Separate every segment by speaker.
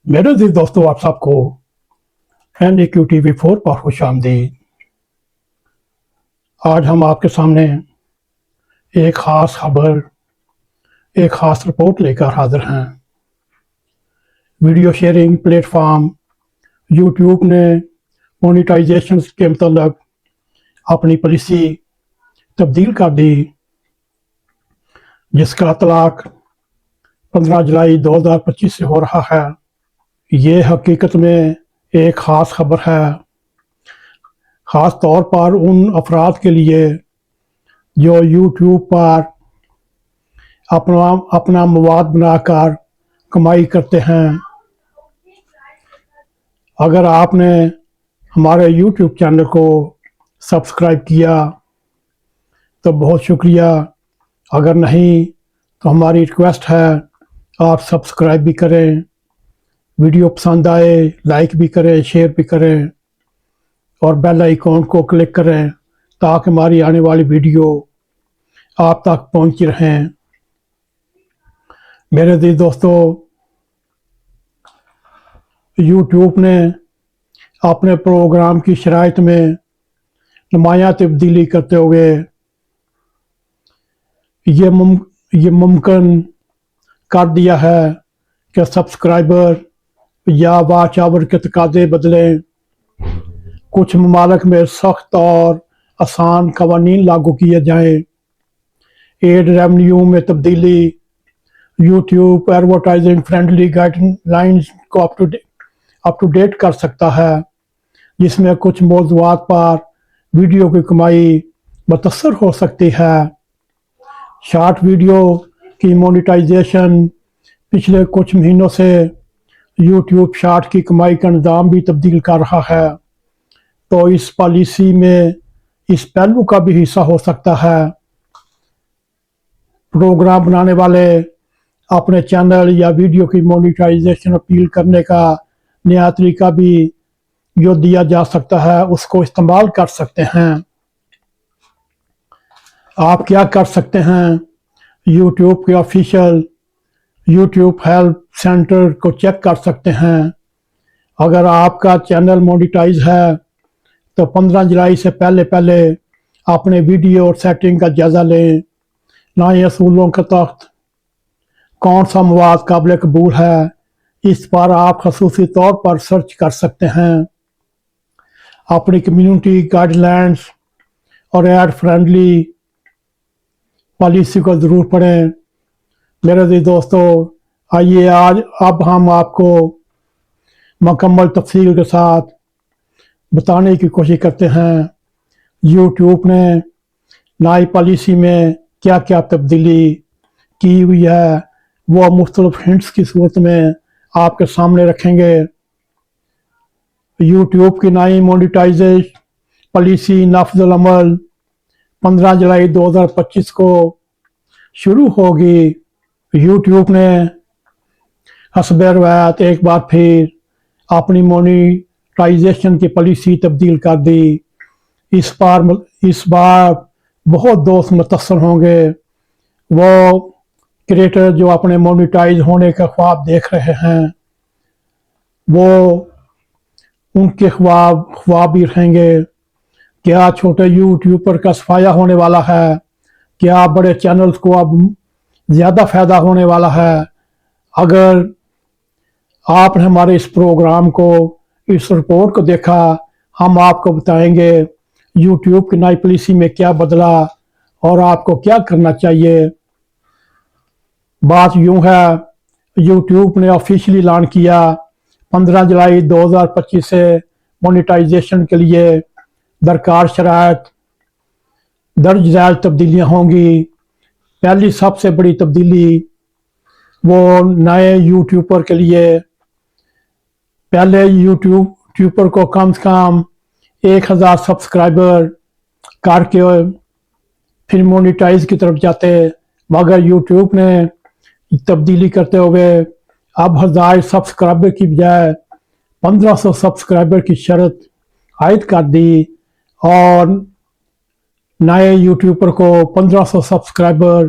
Speaker 1: मेरे अजीज दोस्तों, आप सबको NAQTV4 पर खुश आमदीद। आज हम आपके सामने एक ख़ास खबर, एक ख़ास रिपोर्ट लेकर हाजिर हैं। वीडियो शेयरिंग प्लेटफॉर्म यूट्यूब ने मोनेटाइजेशन के मतलब अपनी पॉलिसी तब्दील कर दी, जिसका इतलाक 15 जुलाई 2025 से हो रहा है। ये हकीकत में एक ख़ास खबर है, ख़ास तौर पर उन अफराद के लिए जो यूट्यूब पर अपना मवाद बनाकर कमाई करते हैं। अगर आपने हमारे यूट्यूब चैनल को सब्सक्राइब किया तो बहुत शुक्रिया, अगर नहीं तो हमारी रिक्वेस्ट है आप सब्सक्राइब भी करें, वीडियो पसंद आए लाइक भी करें, शेयर भी करें और बेल आइकॉन को क्लिक करें ताकि हमारी आने वाली वीडियो आप तक पहुंच रहें। मेरे अजीज दोस्तों, यूट्यूब ने अपने प्रोग्राम की शराइत में नुमायां तब्दीली करते हुए ये मुमकिन कर दिया है कि सब्सक्राइबर या वॉच आवर के तकाजे बदलें। कुछ ममालिक में सख्त और आसान कवानीन लागू किए जाएं। एड रेवेन्यू में तब्दीली, यूट्यूब एडवर्टाइजिंग फ्रेंडली गाइडलाइंस को अप टू डेट कर सकता है, जिसमें कुछ मौज़ूआत पर वीडियो की कमाई मुतासर हो सकती है। शॉर्ट वीडियो की मोनेटाइजेशन पिछले कुछ महीनों से यूट्यूब शॉर्ट की कमाई का निज़ाम भी तब्दील कर रहा है, तो इस पॉलिसी में इस पहलू का भी हिस्सा हो सकता है। प्रोग्राम बनाने वाले अपने चैनल या वीडियो की मोनेटाइजेशन अपील करने का नया तरीका भी जो दिया जा सकता है उसको इस्तेमाल कर सकते हैं। आप क्या कर सकते हैं, यूट्यूब के ऑफिशियल यूट्यूब हेल्प सेंटर को चेक कर सकते हैं। अगर आपका चैनल मोनेटाइज है तो 15 जुलाई से पहले अपने वीडियो और सेटिंग का जायज़ा लें। नए असूलों के तहत कौन सा मवाद काबिल कबूल है, इस पर आप खसूसी तौर पर सर्च कर सकते हैं। अपनी कम्युनिटी गाइडलाइंस और एड फ्रेंडली पॉलिसी को ज़रूर पढ़ें। मेरे दोस्तों, आइए अब हम आपको मुकम्मल तफसील के साथ बताने की कोशिश करते हैं यूट्यूब ने नई पॉलिसी में क्या क्या तब्दीली की हुई है। वो मुख्तलिफ हिंट्स की सूरत में आपके सामने रखेंगे। यूट्यूब की नई मोनेटाइजेशन पॉलिसी नाफिजुल अमल 15 जुलाई 2025 को शुरू होगी। यूट्यूब ने हस्बे रवायत एक बार फिर अपनी मोनेटाइजेशन की पॉलिसी तब्दील कर दी। इस बार बहुत दोस्त मुतासर होंगे। वो क्रिएटर जो अपने मोनेटाइज होने का ख्वाब देख रहे हैं, वो उनके ख्वाब भी रहेंगे। क्या छोटे यूट्यूबर का सफाया होने वाला है? क्या बड़े चैनल्स को अब ज़्यादा फ़ायदा होने वाला है? अगर आपने हमारे इस प्रोग्राम को, इस रिपोर्ट को देखा, हम आपको बताएंगे यूट्यूब की नई पॉलिसी में क्या बदला और आपको क्या करना चाहिए। बात यूं है, यूट्यूब ने ऑफिशियली ऐलान किया 15 जुलाई 2025 से मोनेटाइजेशन के लिए दरकार शराइत दर्ज झैल तब्दीलियाँ होंगी। पहली सबसे बड़ी तब्दीली वो नए यूट्यूबर के लिए, पहले यूट्यूबर को कम से कम 1000 सब्सक्राइबर करके फिर मोनेटाइज की तरफ जाते, मगर यूट्यूब ने तब्दीली करते हुए अब 1000 सब्सक्राइबर की बजाय 1500 सब्सक्राइबर की शर्त आयद कर दी और नए यूट्यूबर को 1500 सब्सक्राइबर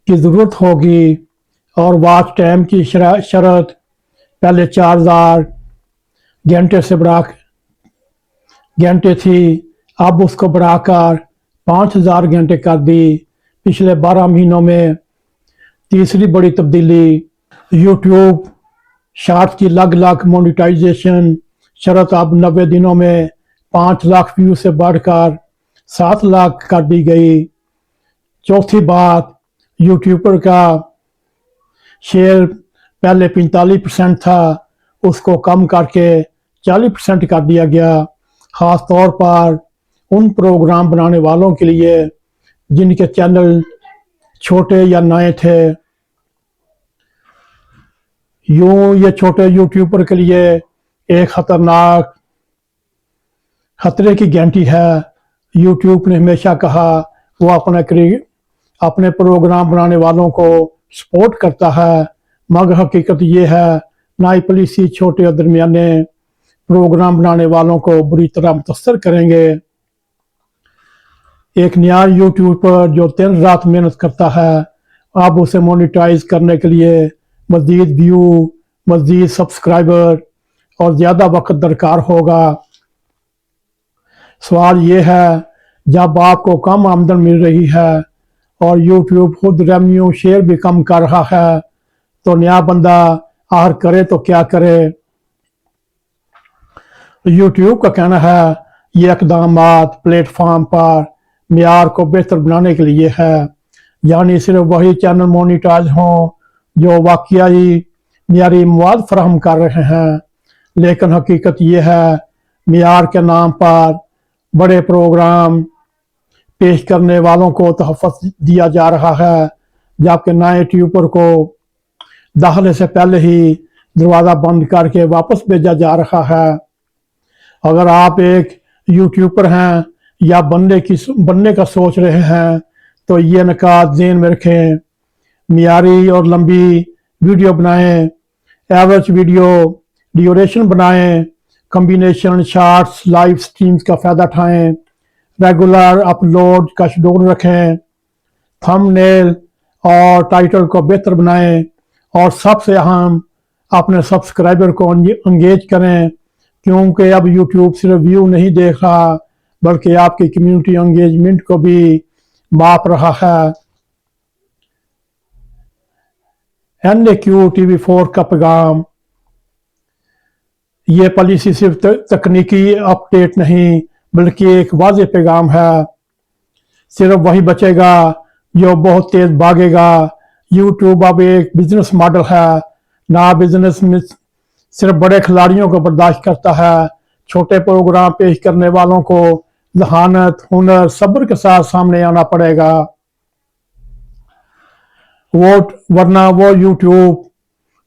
Speaker 1: की ज़रूरत होगी और वॉच टाइम की शर्त पहले 4000 घंटे से बढ़ा घंटे थी, अब उसको बढ़ाकर 5000 घंटे कर दी। पिछले 12 महीनों में तीसरी बड़ी तब्दीली। यूट्यूब शॉर्ट्स की अलग मोनेटाइजेशन शरत अब 90 दिनों में 5 लाख व्यू से बढ़कर 7 लाख कर दी गई। चौथी बात, यूट्यूबर का शेयर पहले 45% था, उसको कम करके 40% कर दिया गया। खास तौर पर उन प्रोग्राम बनाने वालों के लिए जिनके चैनल छोटे या नए थे। यूं ये छोटे यूट्यूबर के लिए एक खतरनाक खतरे की घंटी है। यूट्यूब ने हमेशा कहा वो अपने प्रोग्राम बनाने वालों को सपोर्ट करता है, मगर हकीकत ये है नाई पॉलिसी छोटे और दरमियाने प्रोग्राम बनाने वालों को बुरी तरह मुतासर करेंगे। एक नया यूट्यूबर जो दिन रात मेहनत करता है, अब उसे मोनेटाइज करने के लिए मजीद व्यू, मजीद सब्सक्राइबर और ज़्यादा वक्त दरकार होगा। सवाल ये है, जब आपको कम आमदन मिल रही है और यूट्यूब खुद रेवेन्यू शेयर भी कम कर रहा है, तो नया बंदा आखिर करे तो क्या करे। यूट्यूब का कहना है ये इकदाम प्लेटफॉर्म पर मेयार को बेहतर बनाने के लिए है, यानी सिर्फ वही चैनल मोनेटाइज हों जो वाकई मेयारी मवाद फराहम कर रहे हैं। लेकिन हकीकत ये है मेयार के नाम पर बड़े प्रोग्राम पेश करने वालों को तहफ़्फ़ुज़ दिया जा रहा है, जबकि नए यूट्यूबर को दाखिले से पहले ही दरवाज़ा बंद करके वापस भेजा जा रहा है। अगर आप एक यूट्यूबर हैं या बनने का सोच रहे हैं तो ये निकात ज़हन में रखें। मियारी और लंबी वीडियो बनाएं, एवरेज वीडियो ड्यूरेशन बनाएं, कॉम्बिनेशन शॉर्ट्स लाइव स्ट्रीम्स का फ़ायदा उठाएं, रेगुलर अपलोड का शेड्यूल रखें, थंबनेल और टाइटल को बेहतर बनाएं और सबसे अहम अपने सब्सक्राइबर को एंगेज करें, क्योंकि अब यूट्यूब सिर्फ व्यू नहीं देख रहा बल्कि आपकी कम्युनिटी एंगेजमेंट को भी माप रहा है। NAQ TV4 का पैगाम, ये पॉलिसी सिर्फ तकनीकी अपडेट नहीं बल्कि एक वाज़ेह पैगाम है। सिर्फ वही बचेगा जो बहुत तेज भागेगा। यूट्यूब अब एक बिजनेस मॉडल है, ना बिजनेस में सिर्फ बड़े खिलाड़ियों को बर्दाश्त करता है। छोटे प्रोग्राम पेश करने वालों को जहानत, हुनर, सब्र के साथ सामने आना पड़ेगा, वरना वो यूट्यूब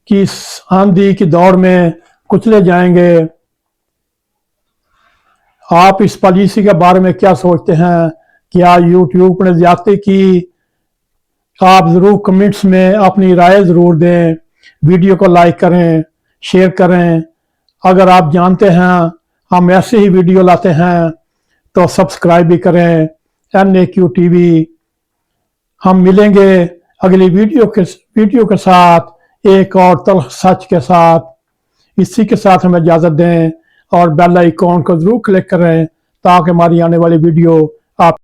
Speaker 1: की आंधी की दौड़ में कुचले जाएंगे। आप इस पॉलिसी के बारे में क्या सोचते हैं? क्या यूट्यूब ने ज्यादती की? आप ज़रूर कमेंट्स में अपनी राय ज़रूर दें। वीडियो को लाइक करें, शेयर करें। अगर आप जानते हैं हम ऐसे ही वीडियो लाते हैं तो सब्सक्राइब भी करें। NAQ TV। हम मिलेंगे अगली वीडियो के साथ एक और तल्ख सच के साथ। इसी के साथ हमें इजाज़त दें और बेल आइकॉन को ज़रूर क्लिक करें ताकि हमारी आने वाली वीडियो आप